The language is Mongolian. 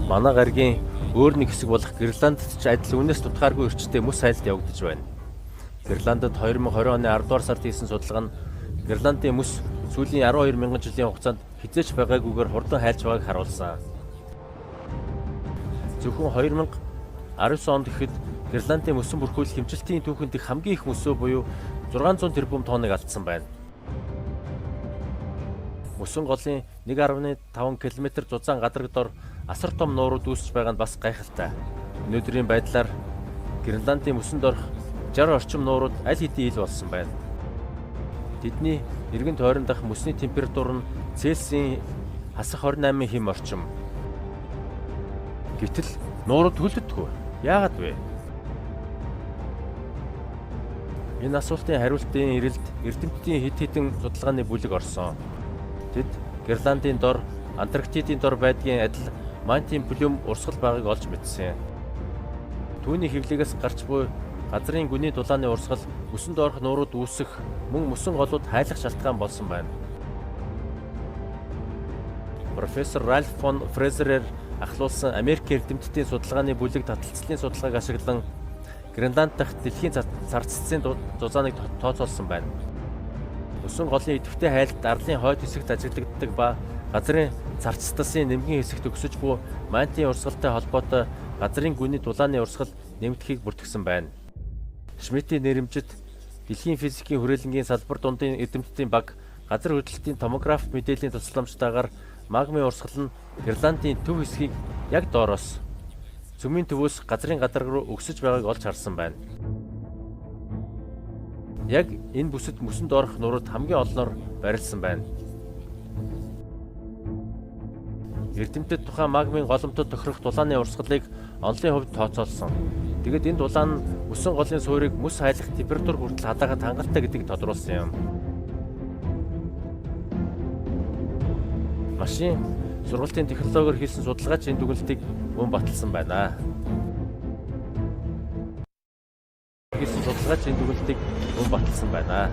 Манай гаригийн өөр нэг хэсэг болох Гренландд ч адил үнээс тутгааргүй өрчтэй мөс хайлт явагдаж байна. Гренландд 2020 оны 10 дугаар сард хийсэн судалгаа нь Гренландын мөс сүүлийн 12 мянган жилийн хугацаанд хизээч байгаагүйгээр хурдан хайлж байгааг харуулсан. Зөвхөн 2019 онд гэхэд Гренландын мөсөн бүрхүүл хэмжилтийн түүхэнд их хамгийн их мөсөө буюу 600 тэрбум тонныг алдсан байна. Мөсөн голын 1.5 км зузаан гадарга дор асар том нуурууд үүсэж байгаа нь бас гайхалтай. Өнөөдрийн байдлаар Гренландын мөсөнд орох 60 орчим нуурууд аль хэдийн ил болсон байна. Тэдний эргэн тойронд дах мөсний температур нь Цельсийн хасах 28 хэм орчим. Гэвтэл нуурууд хүлддэггүй. Яагаад вэ? Энэ асуултын хариултын ирэлд эрдэмтдийн хэд хэдэн судалгааны бүлэг орсон. Тэд Гренландын дор, Антарктидын дор байдгийн адил мантийн плюм урсгал байгааг олж мэдсэн. Түүний хэвлэгээс гарч буй газрын гүний дулааны урсгал мөсөнд орох нуурууд үүсэх мөн мөсөн голууд хайлах шалтгаан болсон байна. Профессор Ральф фон Фрезерээр ахлуулсан Америк эрдэмтдийн судалгааны бүлэг таталцлын судалгааг ашиглан Гренланд дахь дэлхийн царццын зузааныг тооцоолсон байна. Мөсөн голын идэвхтэй хайлт арлын хойд хэсэгт ажиглагддаг ба газрын царцтасын нэмгийн хэсэгт өксөж буй мантийн урсгалтай холбоотой газрын гүний дулааны урсгал нэмэгдэхийг бүртгэсэн байна. Шмидтийн нэрэмжит дэлхийн физикийн хүрээлэнгийн салбар дундын эрдэмтдийн баг газар хөдлөлтийн томограф мэдээллийн тусламжтайгаар магмын урсгал нь Гренландын төв хэсгийг яг доороос цөмийн төвөөс газрын гадарга руу өксөж байгааг олж харсан байна. Яг энэ бүсэд мөсөнд орох нурууд хамгийн олноор барилсан байна. Эрдэмтэд тухайн магмын голомтод тохирох дулааны урсгалыг онлын хувьд тооцоолсон. Тэгэд энэ дулаан нь мөсөн голын суурийг мөс хайлах температур хүртэл хадаагаад хангалттай гэдгийг тодруулсан юм. Машин сургалтын технологиор хийсэн судалгаач энэ дүгнэлтийг мөн баталсан байна. Судалгаач энэ дүгнэлтийг мөн баталсан байна.